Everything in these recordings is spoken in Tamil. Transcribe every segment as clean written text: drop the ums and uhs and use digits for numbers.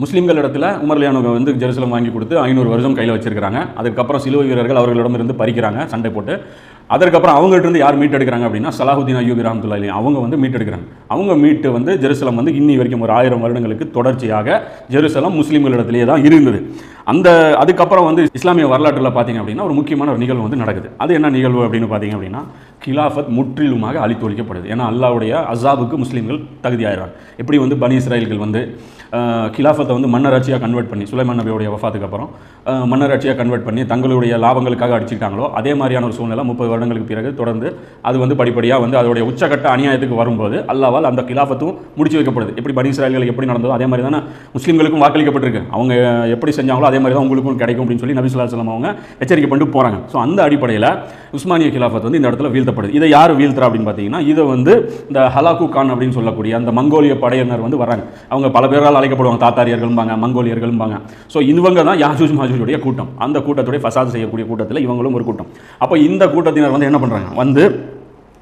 முஸ்லீம்கள் இடத்துல உமர்லியானுக்கு வந்து ஜெருசலம் வாங்கி கொடுத்து 500 வருஷம் கையில் வச்சிருக்காங்க. அதுக்கப்புறம் சிலுவை வீரர்கள் அவர்களிடமிருந்து பறிக்கிறாங்க சண்டை போட்டு. அதற்கப்புறம் அவங்கள்ட்ட இருந்து யார் மீட்டெடுக்கிறாங்க அப்படின்னா சலாஹுதீன் அய்யூபி ரஹ்மத்துல்லாஹி அலைஹி அவங்க வந்து மீட்டெடுக்கிறாங்க. அவங்க மீட்டு வந்து ஜெருசலம் வந்து இன்னி வரைக்கும் ஒரு 1000 வருடங்களுக்கு தொடர்ச்சியாக ஜெருசலம் முஸ்லீம்களிடத்திலேயே தான் இருந்தது. அதுக்கப்புறம் வந்து இஸ்லாமிய வரலாற்றில் பார்த்தீங்க அப்படின்னா ஒரு முக்கியமான ஒரு நிகழ்வு வந்து நடக்குது. அது என்ன நிகழ்வு அப்படின்னு பார்த்தீங்க அப்படின்னா கிலாஃபத் முற்றிலுமாக அழித்தொழிக்கப்படுது. ஏன்னா அல்லாஹ்வுடைய அஸாபுக்கு முஸ்லீம்கள் தகுதியாகிறாங்க. எப்படி வந்து பனி இஸ்ராயல்கள் வந்து கிலாஃபத்தை வந்து மன்னராட்சியாக கன்வெர்ட் பண்ணி சுலைமான் நபியுடைய வஃபாத்துக்கு அப்புறம் மன்னராட்சியாக கன்வெர்ட் பண்ணி தங்களுடைய லாபங்களுக்காக அடிச்சுக்கிட்டாங்களோ அதே மாதிரியான ஒரு சூழ்நிலை 30 வருடங்களுக்கு பிறகு தொடர்ந்து அது வந்து படிப்படியாக வந்து அதோடைய உச்சகட்ட அநியாயத்துக்கு வரும்போது அல்லாஹ்வால் அந்த கிலாஃபத்தும் முடிச்சு வைக்கப்படுது. எப்படி பனி இஸ்ராயல்கள் எப்படி நடந்ததோ அதே மாதிரி தானே முஸ்லீம்களுக்கும் வாக்களிக்கப்பட்டிருக்கு. அவங்க எப்படி செஞ்சாங்களோ அதே மாதிரி தான் உங்களுக்கும் கிடைக்கும் அப்படின்னு சொல்லி நபி ஸல்லல்லாஹு அலைஹி வஸல்லம் அவங்க எச்சரிக்கை பண்ணிட்டு போகிறாங்க. ஸோ அந்த அடிப்படையில் உஸ்மானிய கிலாஃபத் வந்து இந்த இடத்துல வீழ்த்தப்படுது. இதை யார் வீழ்த்துறா அப்படின்னு பார்த்தீங்கன்னா இதை வந்து இந்த ஹலாக்கு கான் அப்படின்னு சொல்லக்கூடிய அந்த மங்கோலிய படையினர் வந்து வராங்க. அவங்க பல பேரால் அழைக்கப்படுவாங்க. தாத்தாரியர்களும்பாங்க, மங்கோலியர்களும்பாங்க. ஸோ இவங்க தான் யாஜூஜ் மாஜூஜுடைய கூட்டம். அந்த கூட்டத்துடைய ஃபசாத் செய்யக்கூடிய கூட்டத்தில் இவங்களும் ஒரு கூட்டம். அப்போ இந்த கூட்டத்தினர் வந்து என்ன பண்ணுறாங்க, வந்து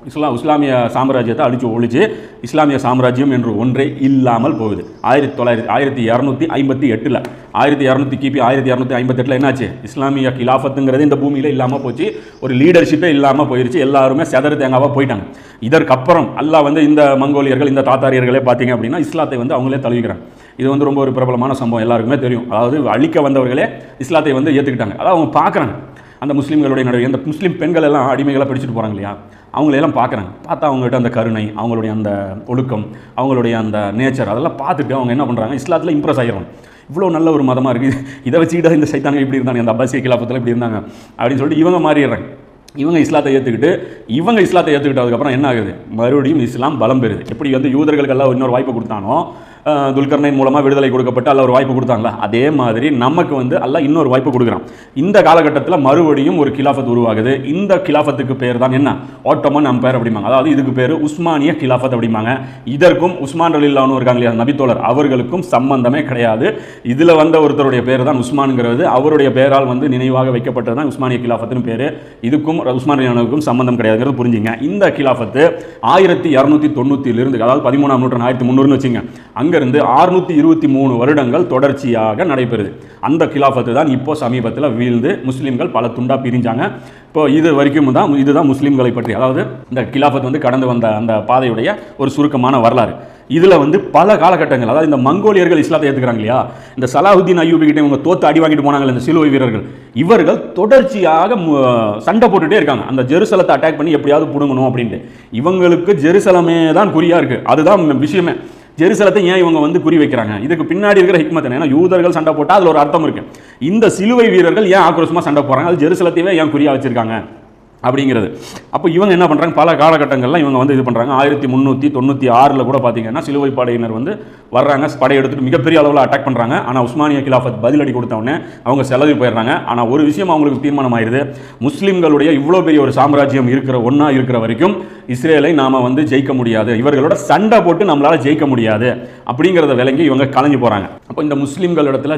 இஸ்லாமிய சாம்ராஜ்யத்தை அழிச்சு ஒழிச்சு இஸ்லாமிய சாம்ராஜ்யம் என்று ஒன்றே இல்லாமல் போகுது. 1258 கிபி 1258 என்னாச்சு, இஸ்லாமிய கிலாஃபத்துங்கிறது இந்த பூமியில் இல்லாமல் போச்சு. ஒரு லீடர்ஷிப்பே இல்லாமல் போயிடுச்சு. எல்லாருமே செதறு தேங்காவாக போயிட்டாங்க. இதற்கப்புறம் அல்லாஹ் வந்து இந்த மங்கோலியர்கள் இந்த தாத்தாரியர்களே பார்த்தீங்க அப்படின்னா இஸ்லாத்தை வந்து அவங்களே தழுவிக்கிறாங்க. இது வந்து ரொம்ப ஒரு பிரபலமான சம்பவம், எல்லாருக்குமே தெரியும். அதாவது அழிக்க வந்தவர்களே இஸ்லாத்தை வந்து ஏற்றுக்கிட்டாங்க. அதாவது அவங்க பார்க்குறாங்க அந்த முஸ்லீம்களுடைய நடுவே அந்த முஸ்லீம் பெண்கள் எல்லாம் அடிமைகளாக பிடிச்சிட்டு போகிறாங்க இல்லையா, அவங்களையெல்லாம் பார்க்குறாங்க. பார்த்தா அவங்ககிட்ட அந்த கருணை, அவங்களுடைய அந்த ஒழுக்கம், அவங்களுடைய அந்த நேச்சர் அதெல்லாம் பார்த்துட்டு அவங்க என்ன பண்ணுறாங்க, இஸ்லாத்தில் இம்ப்ரெஸ் ஆகிடுவாங்க. இவ்வளோ நல்ல ஒரு மதமாக இருக்குது, இதை வச்சுக்கிட்டு இந்த சைத்தாங்க இப்படி இருந்தாங்க, அந்த அப்பாசிய கிலாஃபத்தில் இப்படி இருந்தாங்க அப்படின்னு சொல்லிட்டு இவங்க மாறிடுறாங்க. இவங்க இஸ்லாத்தை ஏற்றுக்கிட்டதுக்கப்புறம் என்ன ஆகுது, மறுபடியும் இஸ்லாம் பலம் பெறுது. எப்படி வந்து யூதர்களுக்கெல்லாம் இன்னொரு வாய்ப்பு கொடுத்தானோ, துல்கர்னைன் மூலமாக விடுதலை கொடுக்கப்பட்டு அல்ல ஒரு வாய்ப்பு கொடுத்தாங்களா, அதே மாதிரி நமக்கு வந்து அல்ல இன்னொரு வாய்ப்பு கொடுக்குறான். இந்த காலகட்டத்தில் மறுபடியும் ஒரு கிலாஃபத் உருவாகுது. இந்த கிலாஃபத்துக்கு பேர் தான் என்ன, ஆட்டோமன் அம்பையர் அப்படிம்பாங்க. அதாவது இதுக்கு பேர் உஸ்மானிய கிலாஃபத் அப்படிம்பாங்க. இதற்கும் உஸ்மான் ரலியல்லாஹு இருக்காங்க இல்லையா, நபித்தோழர், அவர்களுக்கும் சம்பந்தமே கிடையாது. இதில் வந்த ஒருத்தருடைய பேர் தான் உஸ்மானுங்கிறது. அவருடைய பேரால் வந்து நினைவாக வைக்கப்பட்டது தான் உஸ்மானிய கிலாஃபத்துன்னு பேர். இதுக்கும் உஸ்மான் ரலியல்லாஹுக்கும் சம்பந்தம் கிடையாதுங்கிறது புரிஞ்சுங்க. இந்த கிலாஃபத்து 1290 அதாவது 13ஆம் நூற்றாண்டு 1300 வச்சுங்க, அங்கிருந்து 623 வருடங்கள் தொடர்ச்சியாக நடைபெறுது. அந்த கிலாஃபத்து தான் இப்போ சமீபத்தில் வீழ்ந்து முஸ்லீம்கள் பல துண்டா பிரிஞ்சாங்க. இப்போ இது வரைக்கும் தான் இதுதான் முஸ்லீம்களை பற்றி, அதாவது இந்த கிலாஃபத் வந்து கடந்து வந்த அந்த பாதையுடைய ஒரு சுருக்கமான வரலாறு. இதில் வந்து பல காலகட்டங்கள், அதாவது இந்த மங்கோலியர்கள் இஸ்லாத்தை ஏற்றுக்கிறாங்க இல்லையா, இந்த சலாஹுதீன் அய்யூபி கிட்ட இவங்க தோத்து அடி வாங்கிட்டு போனாங்க இந்த சிலுவை வீரர்கள், இவர்கள் தொடர்ச்சியாக சண்டை போட்டுகிட்டே இருக்காங்க. அந்த ஜெருசலத்தை அட்டாக் பண்ணி எப்படியாவது பிடுங்கணும் அப்படின்ட்டு. இவங்களுக்கு ஜெருசலமே தான் குறியாக இருக்குது. அதுதான் விஷயமே. ஜெருசலத்தை ஏன் இவங்க வந்து குறி வைக்கிறாங்க, இதுக்கு பின்னாடி இருக்கிற ஹிக்மத் என்ன, ஏன்னா யூதர்கள் சண்டை போட்டால் அதில் ஒரு அர்த்தம் இருக்குது. இந்த சிலுவை வீரர்கள் ஏன் ஆக்ரோஷமாக சண்டை போகிறாங்க, அது ஜெருசலத்தையே ஏன் குறியாக வச்சிருக்காங்க அப்படிங்கிறது. அப்போ இவங்க என்ன பண்ணுறாங்க, பல காலகட்டங்களில் இவங்க வந்து இது பண்ணுறாங்க. 1396 கூட பார்த்தீங்கன்னா சிலுவை படையினர் வந்து வர்றாங்க, படையெடுத்துட்டு மிகப்பெரிய அளவில் அட்டாக் பண்ணுறாங்க. ஆனால் உஸ்மானிய கிலாஃபத் பதிலடி கொடுத்தவொடனே அவங்க செலவு போயிடுறாங்க. ஆனால் ஒரு விஷயம் அவங்களுக்கு தீர்மானம் ஆயிடுது, முஸ்லீம்களுடைய இவ்வளோ பெரிய ஒரு சாம்ராஜ்யம் இருக்கிற வரைக்கும் இஸ்ரேலை நாம் வந்து ஜெயிக்க முடியாது, இவர்களோட சண்டை போட்டு நம்மளால் ஜெயிக்க முடியாது அப்படிங்கிறத விளங்கி இவங்க கலைஞ்சு போகிறாங்க. அப்போ இந்த முஸ்லீம்கள் இடத்துல